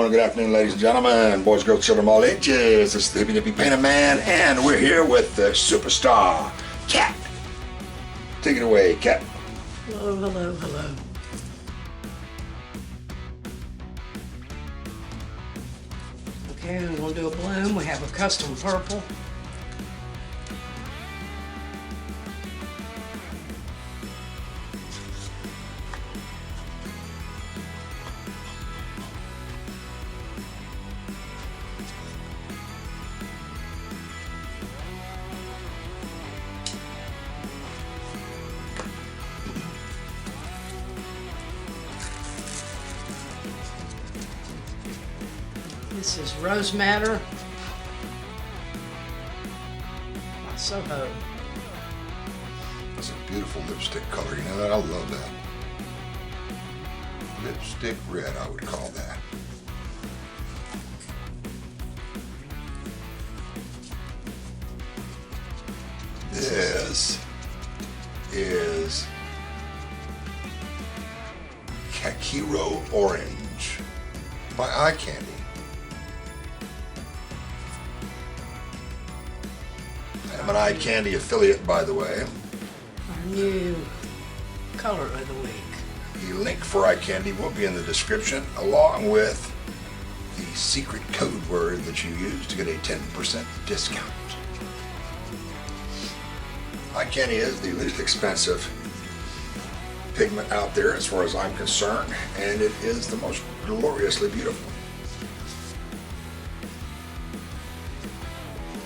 morning, good afternoon, ladies and gentlemen, boys, girls, children, all ages. This is the Hippy Dippy Painted Man, and we're here with the superstar, Cat. Take it away, Cat. Hello, hello, hello. Okay, we're going to do a bloom. We have a custom purple. This is Rose Madder by Soho. That's a beautiful lipstick color. You know that? I love that. Lipstick red, I would call that. This is Kakiro Orange by Eye Candy. I'm an Eye Candy affiliate, by the way. Our new color of the week. The link for Eye Candy will be in the description, along with the secret code word that you use to get a 10% discount. Eye Candy is the least expensive pigment out there as far as I'm concerned, and it is the most gloriously beautiful.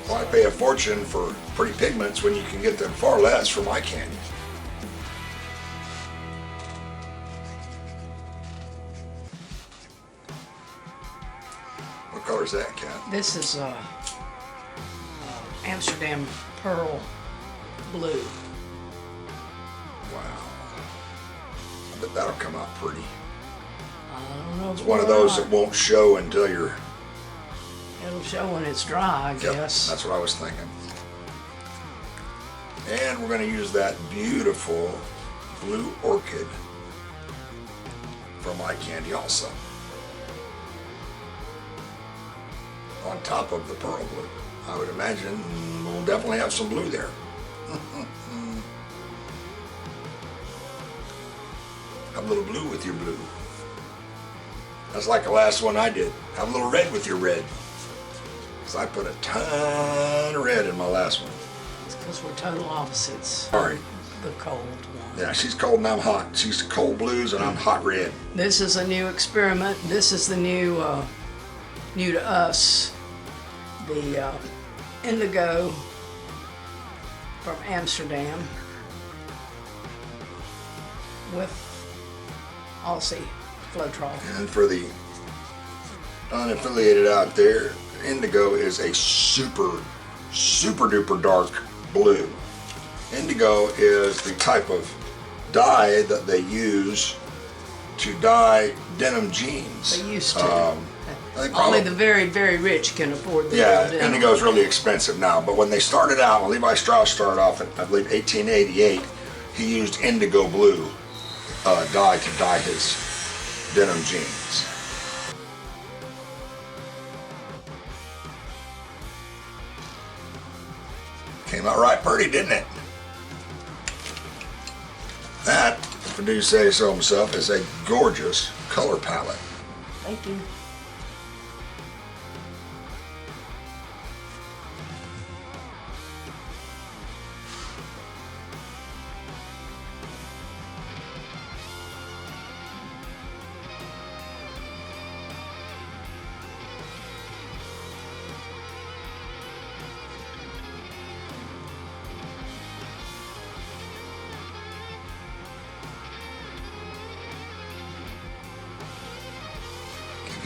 Why pay a fortune for pretty pigments when you can get them far less from Eye Candy? What color is that, Cat? This is Amsterdam Pearl Blue. Wow. I bet that'll come out pretty. I don't know. It's one of those that won't show until you're... It'll show when it's dry, I Yep, guess. that's what I was thinking. And we're going to use that beautiful blue orchid from Eye Candy also. On top of the pearl blue. I would imagine we'll definitely have some blue there. Have a little blue with your blue. That's like the last one I did. Have a little red with your red. Because I put a ton of red in my last one. It's because we're total opposites. Sorry. The cold one. Yeah, she's cold and I'm hot. She's cold blues and I'm hot red. This is a new experiment. This is the new to us. The indigo from Amsterdam with Aussie Floetrol. And for the unaffiliated out there, indigo is a super duper dark blue. Indigo is the type of dye that they use to dye denim jeans. They used to. They Only the very, very rich can afford the Yeah, real denim. indigo is really expensive now, but when they started out, when Levi Strauss started off in, I believe, 1888, he used indigo blue dye to dye his denim jeans. Came out right pretty, didn't it? That, if I do say so myself, is a gorgeous color palette. Thank you.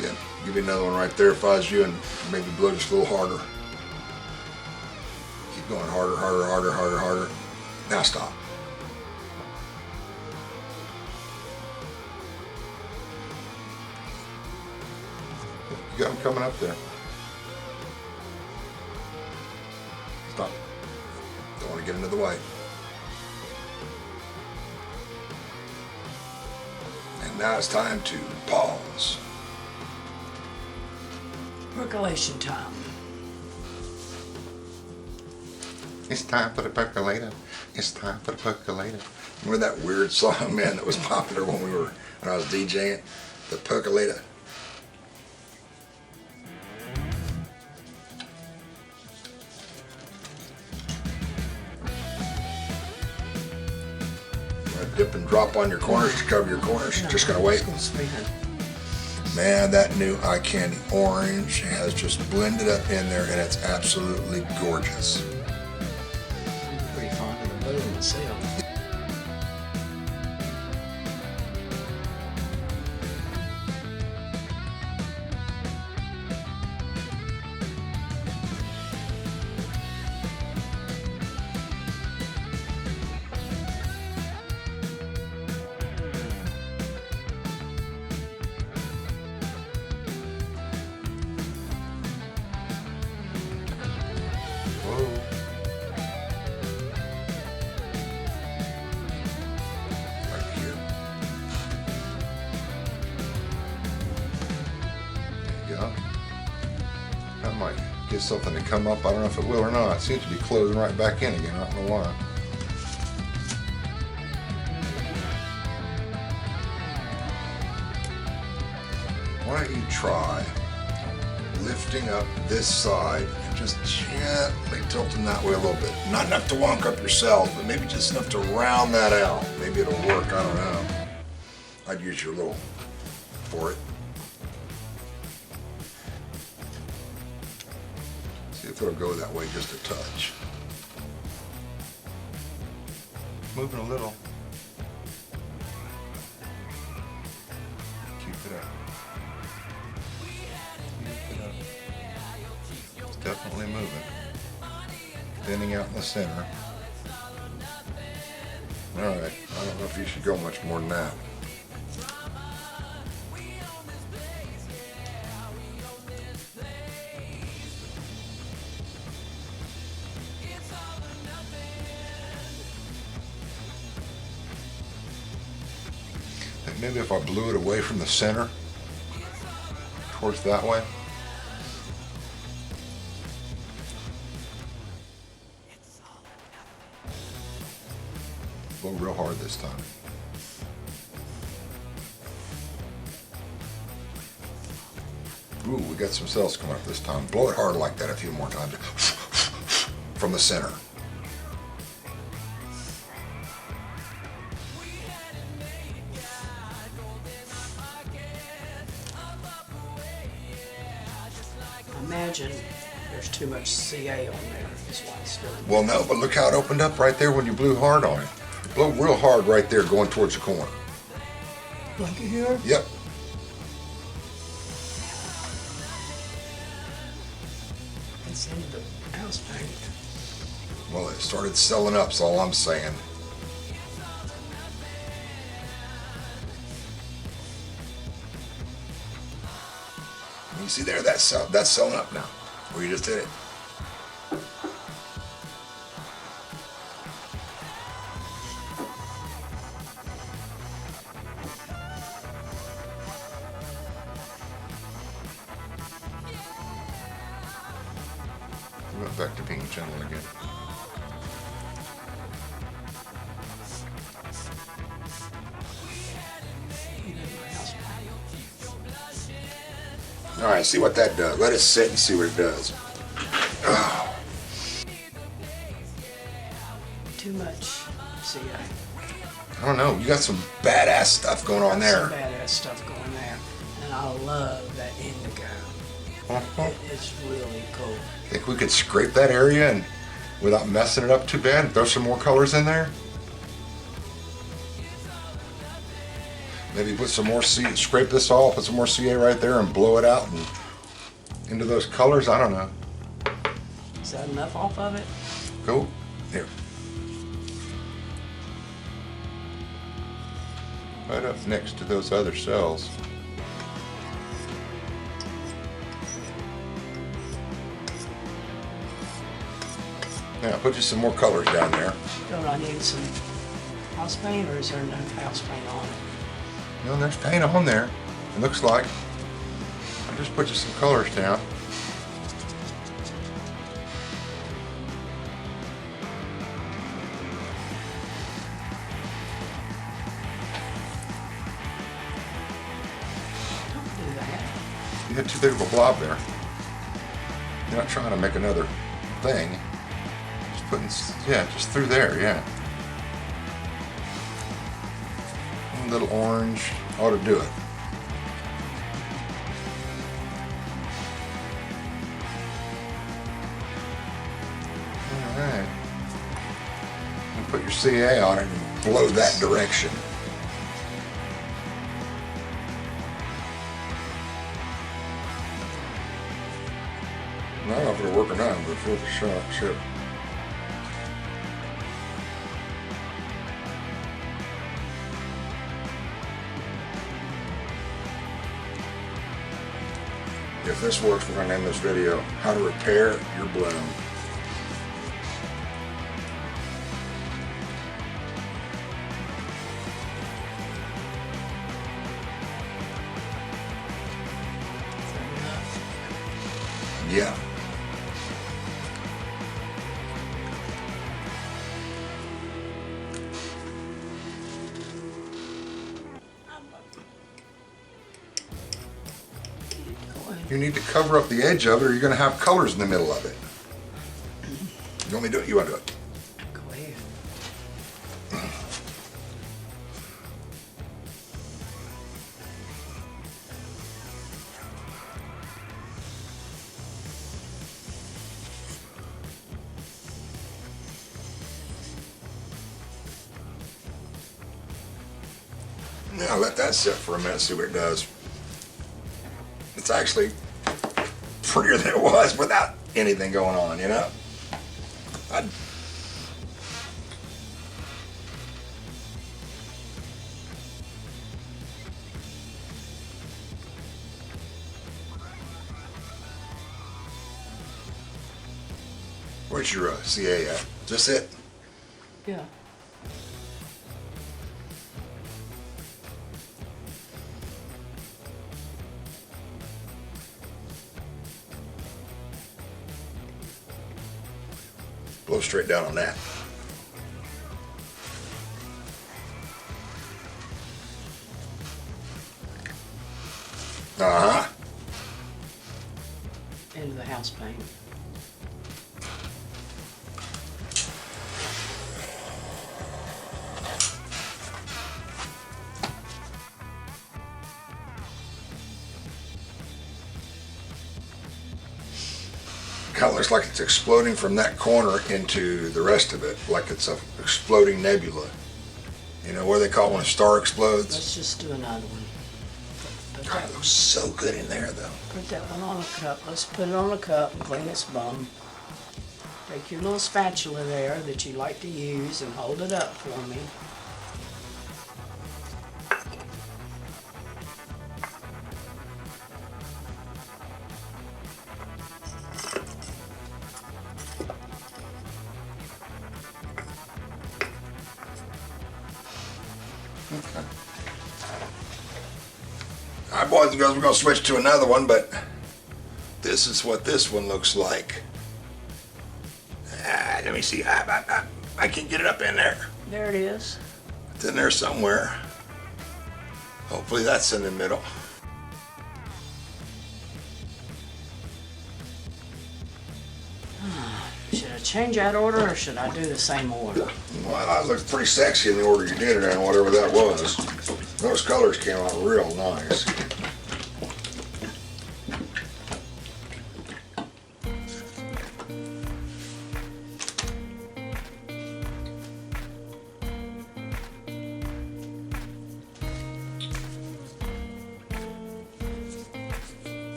Yeah, give you another one right there if I was you, and maybe blow just a little harder. Keep going harder, harder, harder, harder, harder. Now stop. You got them coming up there. Stop. Don't want to get into the way. And now it's time to pause. Percolation time. It's time for the percolator. It's time for the percolator. Remember that weird song, man, that was popular when I was DJing? The Percolator. Dip and drop on your corners to cover your corners. No, Just gotta wait. It's gonna spin. Man, that new eye candy orange has just blended up in there, and it's absolutely gorgeous. I'm pretty fond of the blue myself. Whoa. Right here. There you go. That might get something to come up. I don't know if it will or not. It seems to be closing right back in again. I don't know why. Why don't you try lifting up this side and just gently tilting that way a little bit. Not enough to wonk up your cells, but maybe just enough to round that out. Maybe it'll work, I don't know. I'd use your little for it. See if it'll go that way just a touch. Moving a little. Keep it up. Keep it up. It's definitely moving. Thinning out in the center. All right, I don't know if you should go much more than that. Like maybe if I blew it away from the center, towards that way. Blow real hard this time. Ooh, we got some cells coming up this time. Blow it hard like that a few more times. From the center. Imagine there's too much CA on there. That's why it's doing. Well, no, but look how it opened up right there when you blew hard on it. Blow real hard right there going towards the corner. Like here? Yep. It's in the house paint. Well, it started selling up, is all I'm saying. You see there, that's selling up now. Where you just did it. We went back to being gentle again. All right, see what that does. Let it sit and see what it does. Oh, Too much CA. I don't know. You got some badass stuff going on Some there. badass stuff going there. And I love that indigo. Uh-huh. It's really cool. Think we could scrape that area and without messing it up too bad and throw some more colors in there? Maybe put some more scrape this off, put some more CA right there and blow it out and into those colors. I don't know. Is that enough off of it? Cool. Here. Right up next to those other cells. Now put just some more colors down there. Don't I need some house paint, or is there no house paint on it? You know, there's paint on there. It looks like. I just put you some colors down. had too big of a blob there. You're not trying to make another thing. Just putting, yeah, just through there, yeah. A little orange ought to do it. Alright. And put your CA on it and Blow that direction. I don't know if it'll work or not, but it's worth a shot. Shit. If this works, we're going to name this video How to Repair Your Bloom. Yeah. You need to cover up the edge of it or you're going to have colors in the middle of it. You want me to do it? You want to do it? Go ahead. Now let that sit for a minute, see what it does. It's actually prettier than it was without anything going on, you know? Where's your CA at? Is this it? Yeah. Blow straight down on that. Uh-huh. Into the house paint. Kind of looks like it's exploding from that corner into the rest of it, like it's a exploding nebula. You know, what do they call it when a star explodes? Let's just do another one. God, it looks so good in there, though. Put that one on a cup. Let's put it on a cup and clean its bum. Take your little spatula there that you like to use and hold it up for me. All right, boys and girls, we're going to switch to another one, but this is what this one looks like. Let me see. I can get it up in there. There it is. It's in there somewhere. Hopefully that's in the middle. Should I change that order or should I do the same order? Well, that looked pretty sexy in the order you did it in, whatever that was. Those colors came out real nice.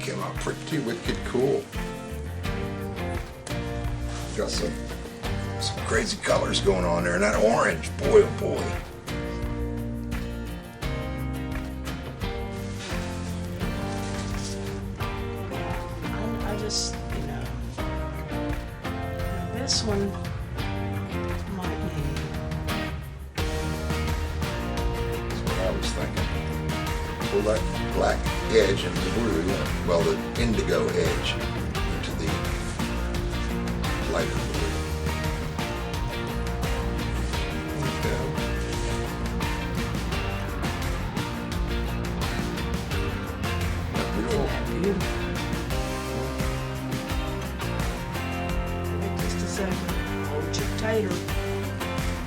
came out pretty wicked cool. Got some crazy colors going on there, and that orange, boy, oh boy. I just, you know, this one might need. That's what I was thinking. Pull that black edge into the blue, well, the indigo edge into the lighter blue. Isn't that beautiful? Wait just a second. Hold your tater.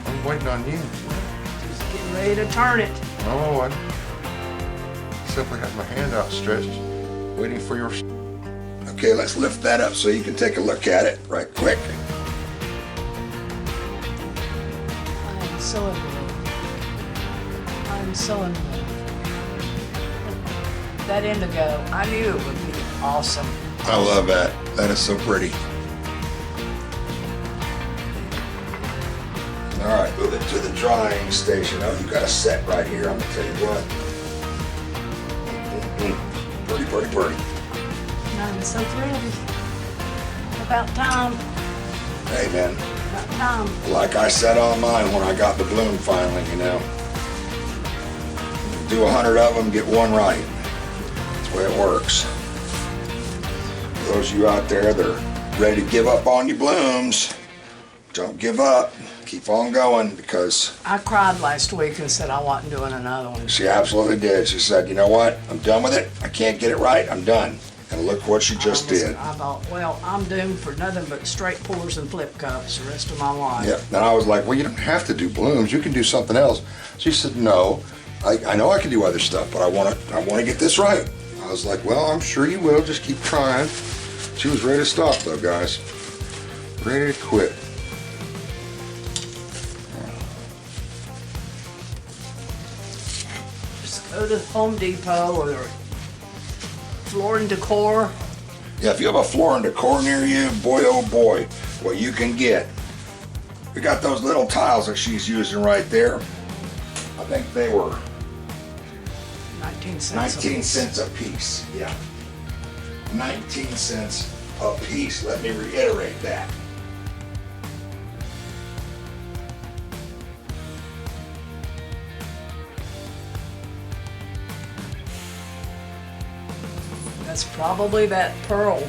I'm waiting on you. Just getting ready to turn it. No, I simply have my hand outstretched, waiting for your. Okay, let's lift that up so you can take a look at it right quick. I am so in love. I am so in love. That indigo, I knew it would be awesome. I love that. That is so pretty. All right, move it to the drying station. Oh, you got a set right here. I'm gonna tell you what. Pretty, pretty, pretty. I'm so pretty. About time. Hey, man. About time. Like I said on mine when I got the bloom finally, you know. Do 100 of them, get one right. That's the way it works. For those of you out there that are ready to give up on your blooms, don't give up. Keep on going, because I cried last week and said I wasn't doing another one. she absolutely did. She said, you know what? I'm done with it. I can't get it right. I'm done. And look what she just did. I thought, well, I'm doomed for nothing but straight pours and flip cups the rest of my life. Yeah. And I was like, well, you don't have to do blooms. You can do something else. She said, no. I know I can do other stuff, but I want to get this right. I was like, well, I'm sure you will. Just keep trying. She was ready to stop, though, guys. Ready to quit. Just go to Home Depot or Floor and Decor. Yeah, if you have a Floor and Decor near you, boy, oh boy, what you can get. We got those little tiles that she's using right there. I think they were 19 cents. 19 cents a piece. Yeah. 19 cents a piece. Let me reiterate that. That's probably that pearl.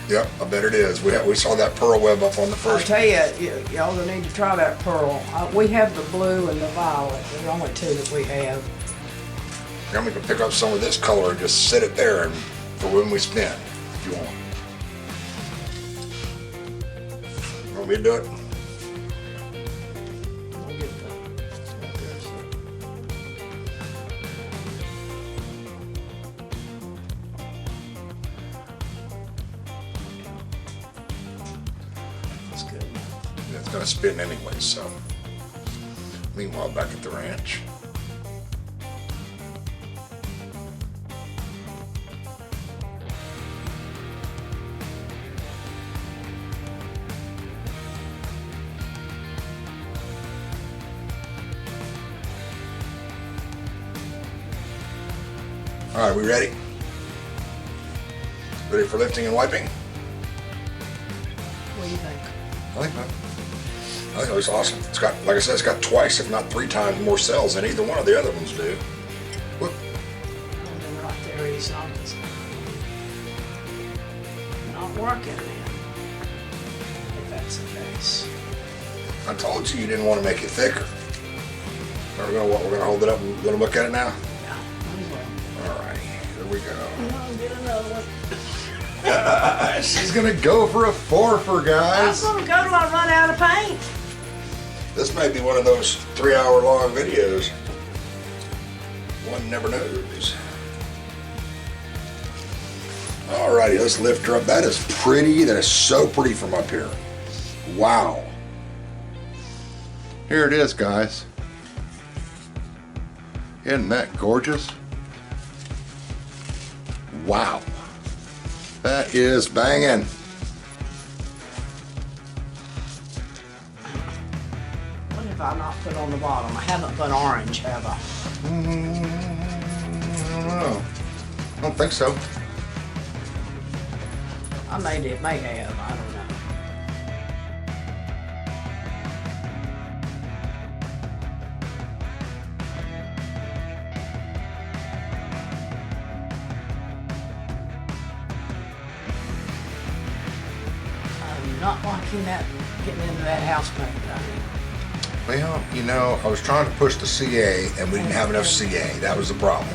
Yep, I bet it is. We saw that pearl web up on the I'll first. tell you, y'all gonna need to try that pearl. We have the blue and the violet. They're the only two that we have. I'm gonna pick up some of this color and just sit it there and for when we spin, if you want. Want me to do it? I'll get that's good. Yeah, it's gonna spin anyway, so. Meanwhile, back at the ranch. All right, we ready? Ready for lifting and wiping? What do you think? I think that. I think it looks awesome. It's got, like I said, it's got twice, if not 3 times more cells than either one of the other ones do. Look, And then right there, he's not working then, if that's the case. I told you didn't want to make it thicker. We're gonna hold it up and we're gonna look at it now. Yeah, might as well. All right, here we go. I'll get another one. She's gonna go for a four-fer, I'm guys. gonna go till I run out of paint. This may be one of those 3-hour-long videos. One never knows. All righty, let's lift her up. That is pretty. That is so pretty from up here. Wow. Here it is, guys. Isn't that gorgeous? Wow. That is banging. What have I not put on the bottom? I haven't put orange, have I? I don't know. I don't think so. I may have, I don't know. I'm not liking that, getting into that house paint, I mean. Well, you know, I was trying to push the CA and we didn't have enough CA. That was the problem.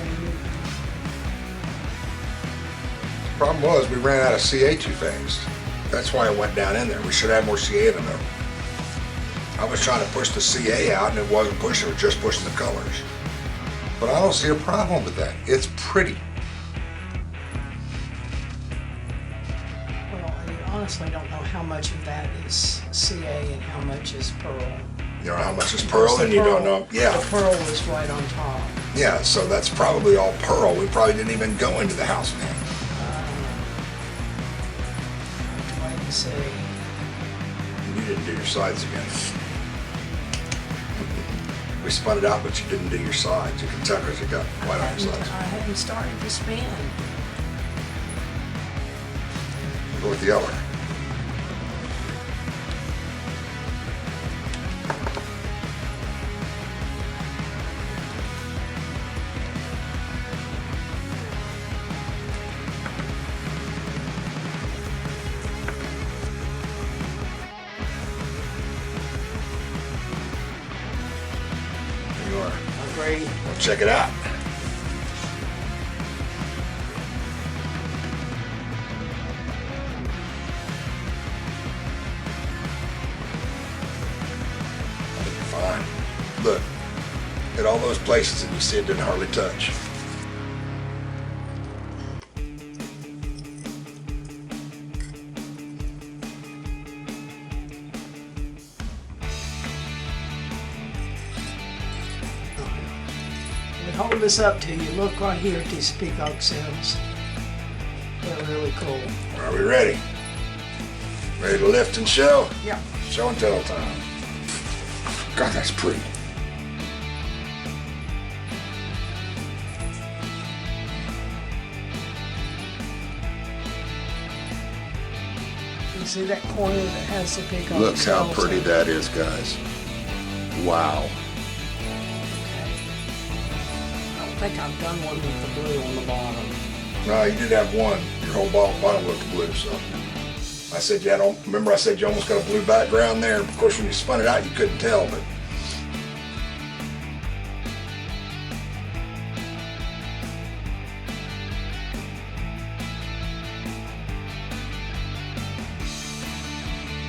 The problem was we ran out of CA too fast. That's why I went down in there. We should have more CA in the middle. I was trying to push the CA out and it wasn't pushing, it was just pushing the colors. But I don't see a problem with that. It's pretty. Well, I honestly don't know how much of that is CA and how much is pearl. You know how much is pearl and you don't know? Yeah. The pearl is right on top. Yeah, so that's probably all pearl. We probably didn't even go into the house paint. Wait and see. You didn't do your sides again. We spun it out, but you didn't do your sides. You can tell because you got white on your sides. I hadn't started to spin. Go with the other. You are. Agreed. Well, check it out. Fine. Look, at all those places that you see it didn't hardly touch. Let me hold this up to you. Look right here at these peacock cells. They're really cool. Are we ready? Ready to lift and show? Yeah. Show and tell time. God, that's pretty. You see that corner that has the peacock Look how cells pretty in it? that is, guys. Wow. Okay. I don't think I've done one with the blue on the bottom. No, you did have one. Your whole bottom looked blue, so. I said, yeah, remember I said you almost got a blue background there? Of course, when you spun it out, you couldn't tell, but.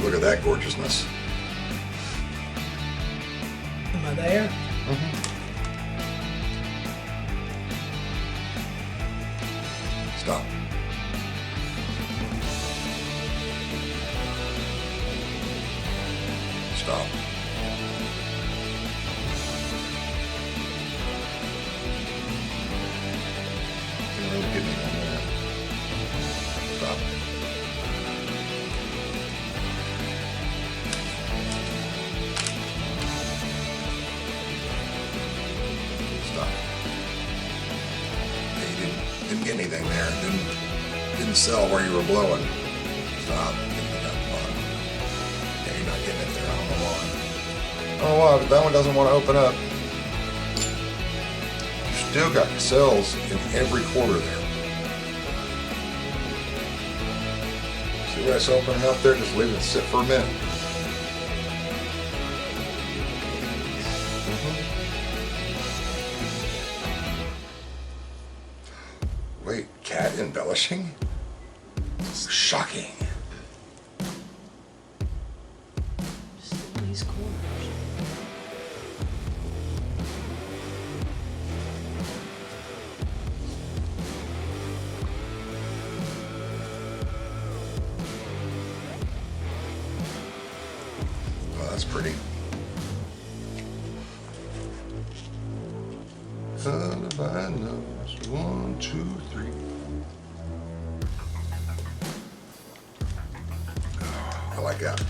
Look at that gorgeousness. Am I there? Stop. Stop. Didn't really get anything there. Stop. Stop. Yeah, you didn't get anything there. Didn't sell where you were blowing. Stop. Didn't get that bottom. Yeah, you're not getting it there. I don't know why. Oh, wow, but that one doesn't want to open up. You still got cells in every quarter there. See where it's opening up there? Just leave it sit for a minute. Wait, cat embellishing? Shocking. Just in these corners. Oh, that's pretty. Son of I knows. 1, 2, 3. like that.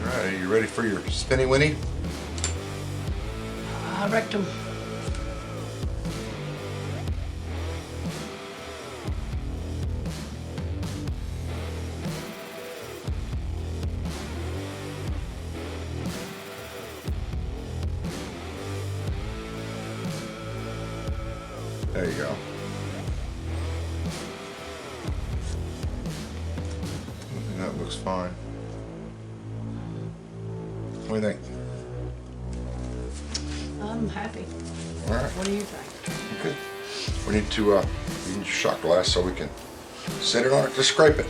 All right, are you ready for your spinny winny? I reckon. There you go. That looks fine. What do you think? I'm happy. All right. What do you think? Okay. We need to use your shot glass so we can set it on it to scrape it.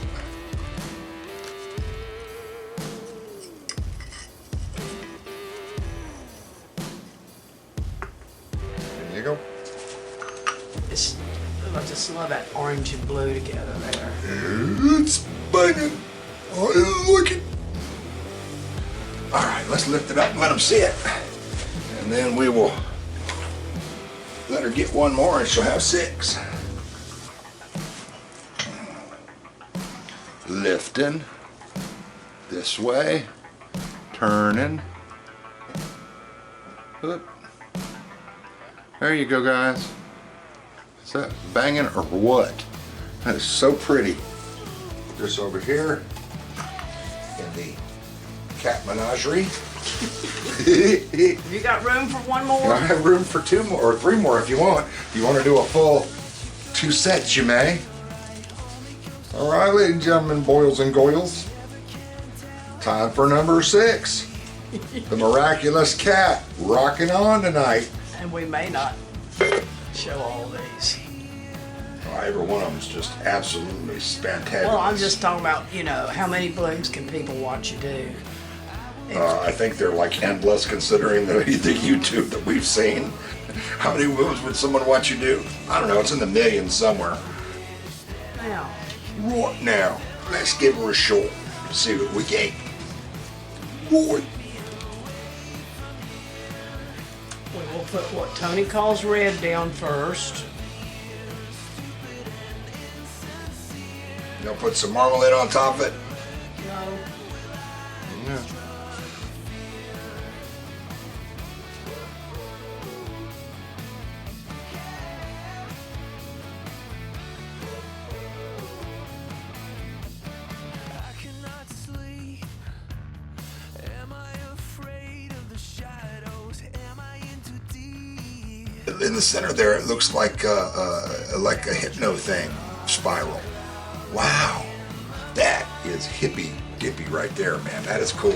There you go. It's, I just love that orange and blue together there. It's banging. Oh, look it. All right, let's lift it up and let them sit. And then we will let her get one more and she'll have 6. Lifting this way, turning. Oop. There you go, guys. Is that banging or what? That is so pretty. Put this over here in the cat menagerie. You got room for one And I more? have room for 2 more or 3 more if you want. If you want to do a full 2 sets, you may. All right, ladies and gentlemen, boils and goyles. Time for number 6. The miraculous cat rocking on tonight. And we may not show all these. Every one of them is just absolutely fantastic. Well, I'm just talking about, you know, how many blooms can people watch you do? I think they're like endless considering the YouTube that we've seen. How many moves would someone watch you do? I don't know, it's in the millions somewhere. Now, Right now, let's give her a shot. See what we get. Boy. we will put what Tony calls red down first. You know, put some marmalade on top of it. No, Yeah. I cannot sleep. Am I afraid of the shadows? Am I in too deep? In the center there, it looks like a hypno thing spiral. Wow, that is hippie dippy right there, man. That is cool.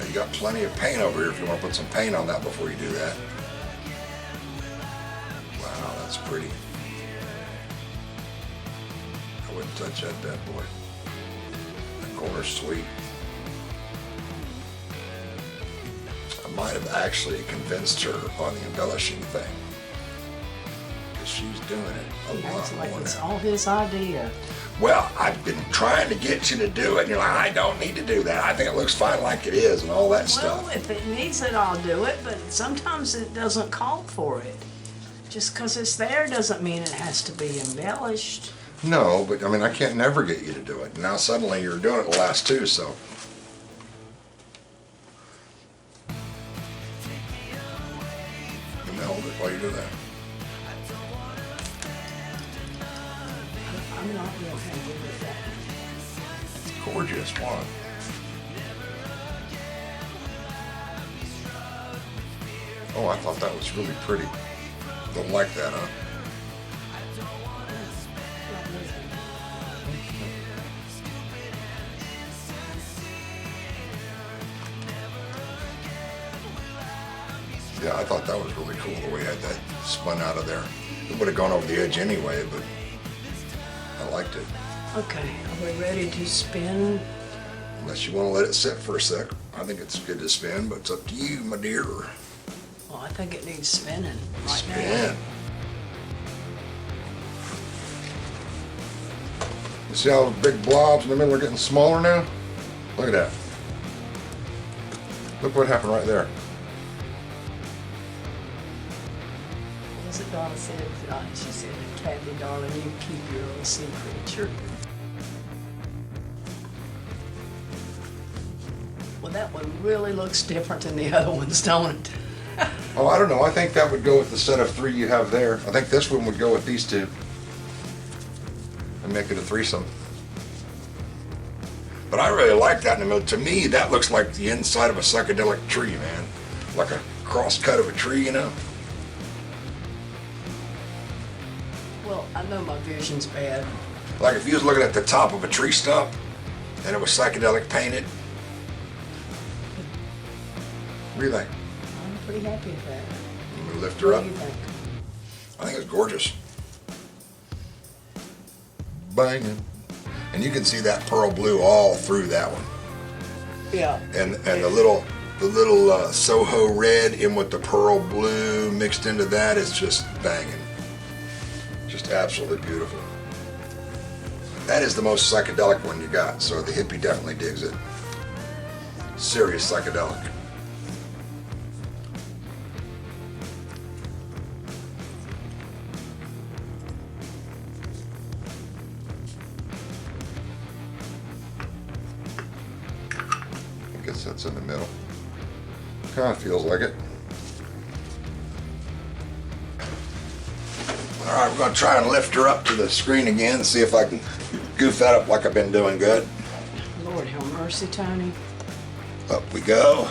You got plenty of paint over here if you want to put some paint on that before you do that. Wow, that's pretty. I wouldn't touch that bad boy. That corner's sweet. I might have actually convinced her on the embellishing thing. Because she's doing it a acts lot like more it's now. all his idea. Well, I've been trying to get you to do it, and you're like, I don't need to do that. I think it looks fine like it is, and all that Well, stuff. if it needs it, I'll do it, but sometimes it doesn't call for it. Just because it's there doesn't mean it has to be embellished. No, but I mean, I can't never get you to do it. Now suddenly you're doing it the last 2, so. Let me hold it while you do that. I'm not real happy with that. Gorgeous one. Oh, I thought that was really pretty. Don't like that, huh? Yeah, I thought that was really cool the way I had that spun out of there. It would have gone over the edge anyway, but I liked it. Okay, are we ready to spin? Unless you want to let it sit for a sec. I think it's good to spin, but it's up to you, my dear. Well, I think it needs spinning right Spin. You see how the big blobs in the middle are getting smaller now? Look at that. Look what happened right there. now. As Donna said, she said, Kathy, darling, you keep your little secret. Sure. Well, that one really looks different than the other ones, don't it? Oh, I don't know. I think that would go with the set of 3 you have there. I think this one would go with these 2. And make it a threesome. But I really like that in the middle. To me, that looks like the inside of a psychedelic tree, man. Like a cross cut of a tree, you know? Well, I know my vision's bad. Like if you was looking at the top of a tree stump and it was psychedelic painted. What do you think? I'm pretty happy with that. I'm gonna lift her What up. do you think? I think it's gorgeous. Banging. And you can see that pearl blue all through that one. Yeah. And the little Soho red in with the pearl blue mixed into that is just banging. Just absolutely beautiful. That is the most psychedelic one you got, so the hippie definitely digs it. Serious psychedelic. I guess that's in the middle. Kind of feels like it. All right, we're gonna try and lift her up to the screen again and see if I can goof that up like I've been doing good. Lord have mercy, Tony. Up we go.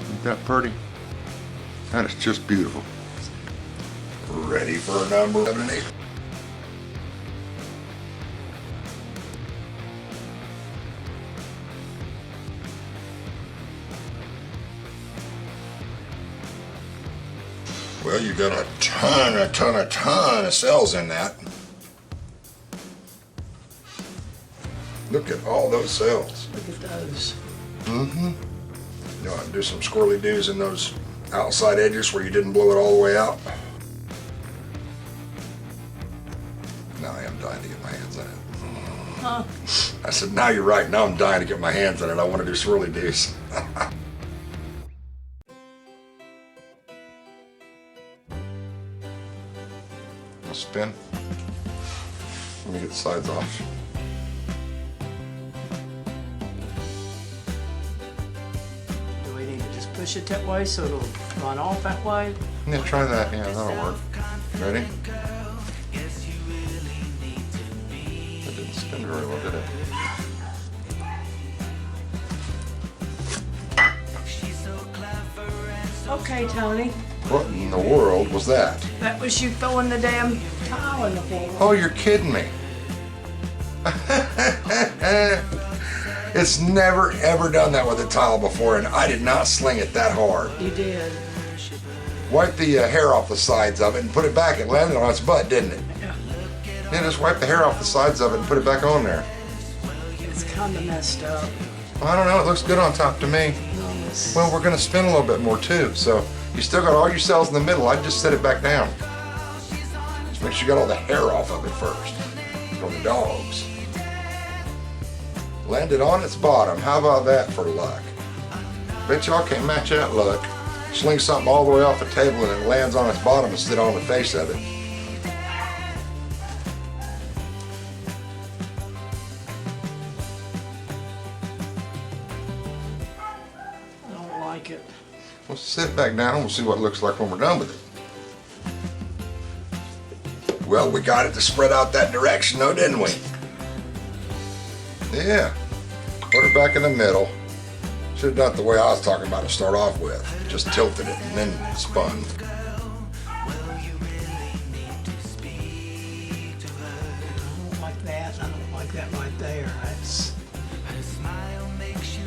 Isn't that pretty? That is just beautiful. Ready for number 7 and 8. Well, you got a ton of cells in that. Look at all those cells. Look at those. Mm-hmm. You know, do some squirrely doos in those outside edges where you didn't blow it all the way out. Now I am dying to get my hands on it. Huh? I said, now you're right. Now I'm dying to get my hands on it. I want to do swirly doos. I'll spin. Let me get the sides off. Do we need to just push it that way so it'll run off that way? Yeah, try that. Yeah, that'll work. Ready? That didn't spin very well, did it? Okay, Tony. What in the world was that? That was you throwing the damn towel in the floor. Oh, you're kidding me. It's never ever done that with a tile before, and I did not sling it that hard. You did. Wipe the hair off the sides of it and put it back. It landed on its butt, didn't it? Yeah. Yeah, just wipe the hair off the sides of it and put it back on there. It's kind of messed up. Well, I don't know. It looks good on top to me. No, it's- Well, we're going to spin a little bit more too, so you still got all your cells in the middle. I'd just set it back down. Just make sure you got all the hair off of it first from the dogs. Landed on its bottom. How about that for luck? Bet y'all can't match that luck. Sling something all the way off the table and it lands on its bottom and sit on the face of it. I don't like it. We'll sit back down and we'll see what it looks like when we're done with it. Well, we got it to spread out that direction though, didn't we? Yeah. Put her back in the middle. Should have done it the way I was talking about to start off with. Just tilted it and then spun. I don't like that. I don't like that right there. That's. Her smile makes you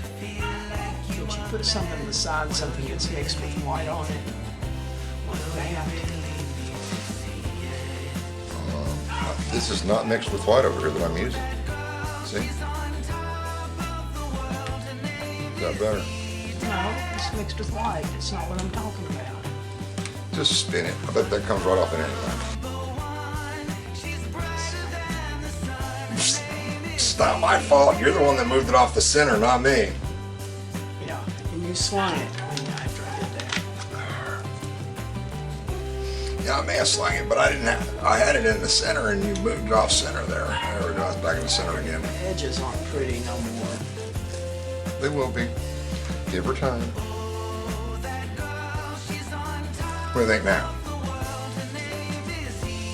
put something beside something that's mixed with white on it. Like that. This is not mixed with white over here that I'm using. See? Is that better? No, it's mixed with white. It's not what I'm talking about. Just spin it. I bet that comes right off in anyway. It's not my fault. You're the one that moved it off the center, not me. Yeah, and you swung it after I did that. Yeah, I may have slung it, but I didn't have. I had it in the center, and you moved it off center there. There we go. It's back in the center again. The edges aren't pretty no more. They will be. Give her time. What do you think now?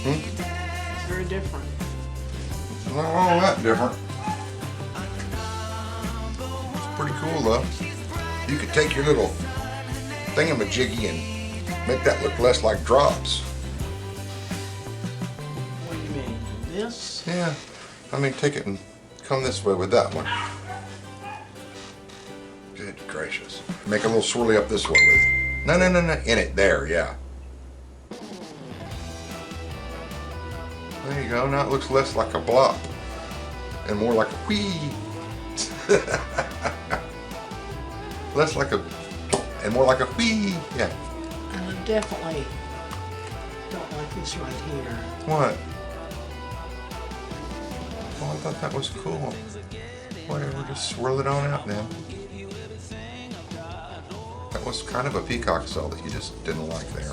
It's very different. Not all that different. It's pretty cool though. You could take your little thingamajiggy and make that look less like drops. What do you mean? This? Yeah. I mean, take it and come this way with that one. Good gracious. Make a little swirly up this way with it. No. In it. There, yeah. There you go. Now it looks less like a blop and more like a whee. Less like a, and more like a whee. Yeah. And I definitely don't like this right here. What? Oh, I thought that was cool. Whatever, just swirl it on out then. That was kind of a peacock cell that you just didn't like there.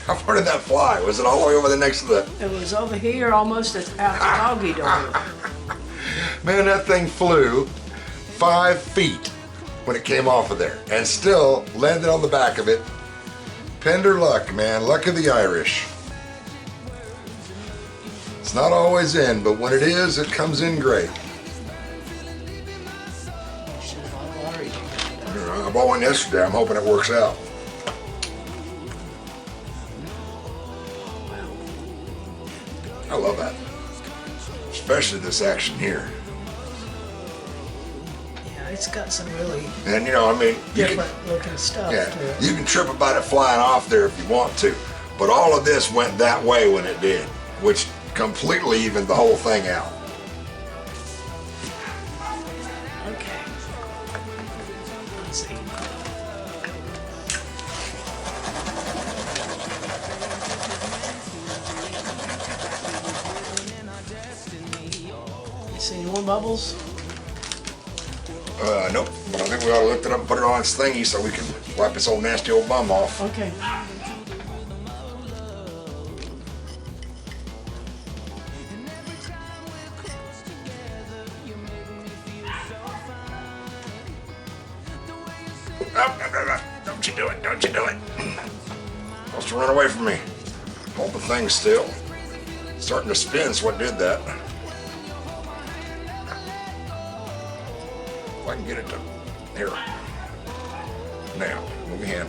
How far did that fly? Was it all the way over the next to the? It was over here almost out the doggy door. Man, that thing flew 5 feet when it came off of there and still landed on the back of it. Pender luck, man. Luck of the Irish. It's not always in, but when it is, it comes in great. Should have bought a lottery ticket. I bought one yesterday. I'm hoping it works out. I love that. Especially this action here. Yeah, it's got some really And you know, I mean, you can, different looking stuff yeah, to it. you can trip about it flying off there if you want to. But all of this went that way when it did, which completely evened the whole thing out. Okay. Let's see. You see any more bubbles? Nope. But I think we ought to lift it up and put it on its thingy so we can wipe this old nasty old bum off. Okay. Don't you do it. Don't you do it. Supposed to run away from me. Hold the thing still. Starting to spin is what did that. If I can get it to here. Now, move your hand.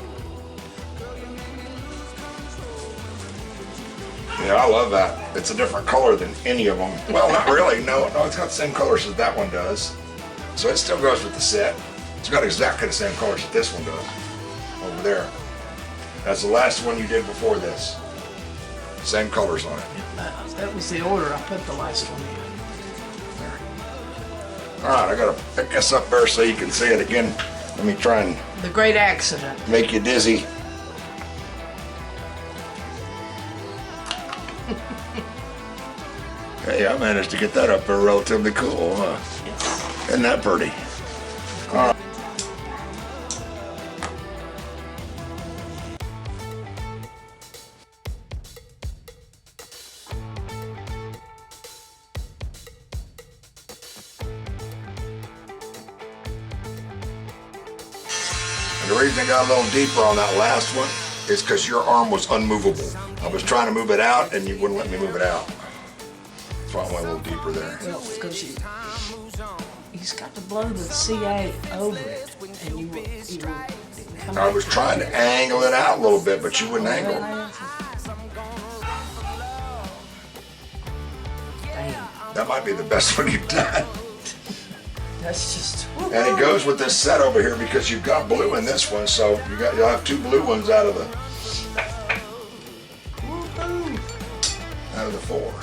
Yeah, I love that. It's a different color than any of them. Well, not really. No, it's got the same colors as that one does. So it still goes with the set. It's got exactly the same colors that this one does. Over there. That's the last one you did before this. Same colors on it. That was the order I put the last one in. All right, I gotta pick this up there so you can see it again. Let me try and The Great Accident. make you dizzy. Hey, I managed to get that up there relatively cool, huh? Yes. Isn't that pretty? And the reason I got a little deeper on that last one is because your arm was unmovable. I was trying to move it out and you wouldn't let me move it out. That's why I went a little deeper there. Well, because he's got to blow the CA over it, and you didn't come I was trying to angle it out a little bit, but you wouldn't angle it. Damn. That might be the best one you've done. That's just. And it goes with this set over here because you've got blue in this one, so you'll have 2 blue ones out of the 4.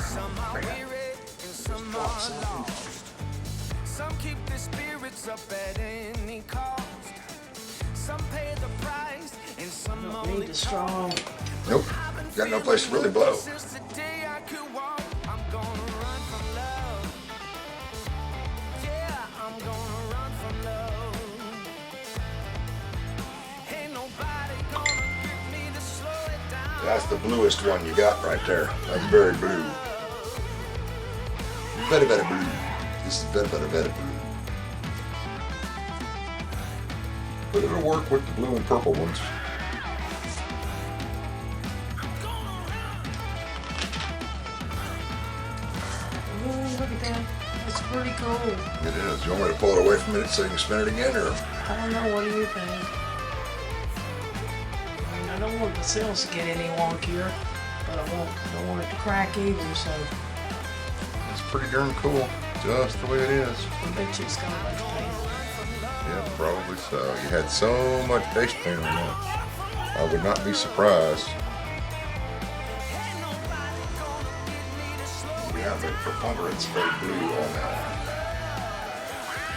Some keep their spirits up at any cost. Some pay the price, and some Don't only need the strong. Nope, got no place to really blow. since the day I could walk. I'm gonna run from love. Yeah, I'm gonna run from love. Ain't nobody gonna get me to slow it down. That's the bluest one you got right there. That's very blue. Very, very blue. This is very, very, very blue. But it'll work with the blue and purple ones. Ooh, look at that. That's pretty cool. It is. You want me to pull it away from it so you can spin it again, or? I don't know. What do you think? I mean, I don't want the cells to get any wonkier, but I don't want it to crack either. So It's pretty darn cool, just the way it is. I bet you it's got a bunch of paint. Yeah, probably so. You had so much base paint on that. I would not be surprised. Yeah, the preponderance is very blue on that.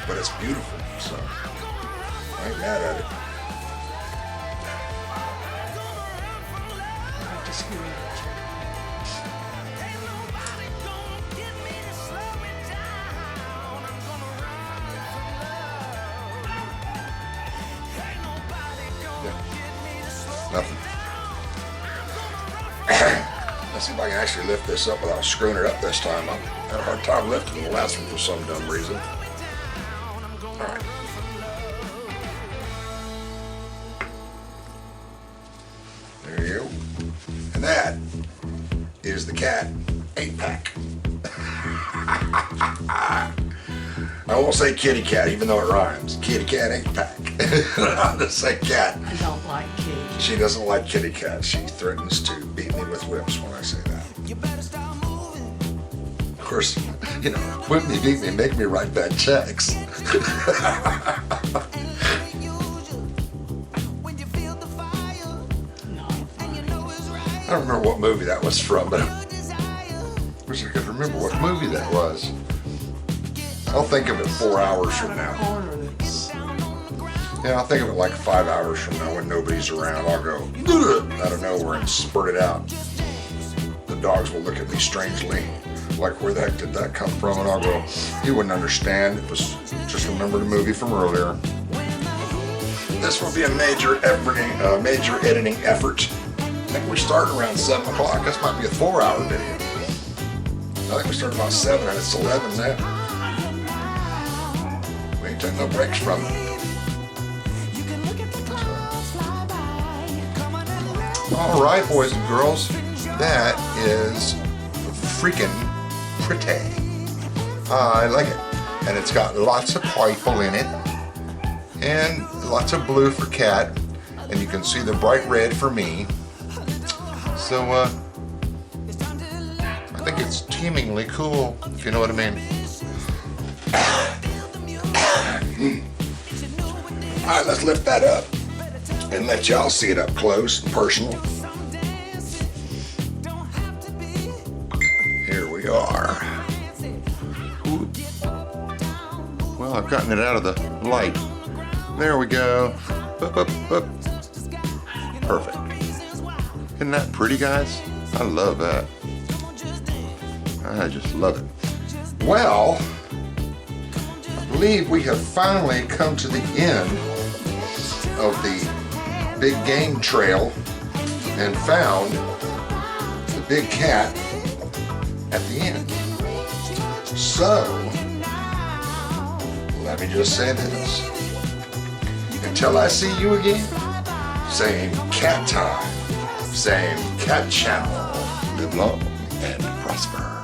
But it's beautiful, so I ain't mad at it. I just give it a check. Nothing. Let's see if I can actually lift this up without screwing it up this time. I had a hard time lifting the last one for some dumb reason. All right. There you go. And that is the Cat 8-pack. I won't say kitty cat, even though it rhymes. Kitty cat 8-pack. I'll just say cat. I don't like kitty. She doesn't like kitty cats. She threatens to beat me with whips when I say that. You better start moving. Of course, you know, whip me, beat me, make me write bad checks. When you feel the fire, No. and you know it's right. I don't remember what movie that was from, but I Desire. wish I could remember what movie that was. I'll think of it 4 hours from now. Corner that's Yeah, I'll think of it like 5 hours from now when nobody's around. I'll go out of nowhere and spurt it out. The dogs will look at me strangely, like, where the heck did that come from? And I'll go, you wouldn't understand. It was just remember the movie from earlier. This will be a major editing effort. I think we start around 7 o'clock. This might be a 4-hour video. I think we started about 7 and it's 11 now. We ain't taking no breaks from it. You can look at the clouds fly by. Come on and let All right, boys and girls, that is freaking pretty. I like it. And it's got lots of purple in it and lots of blue for Cat. And you can see the bright red for me. So, I think it's teemingly cool, if you know what I mean. All right, let's lift that up and let y'all see it up close and personal. Here we are. Well, I've gotten it out of the light. There we go. Up, up, up. Perfect. Isn't that pretty, guys? I love that. I just love it. Well, I believe we have finally come to the end of the big game trail and found the big cat at the end. So, let me just say this. Until I see you again, same cat time, same cat channel. Live long and prosper.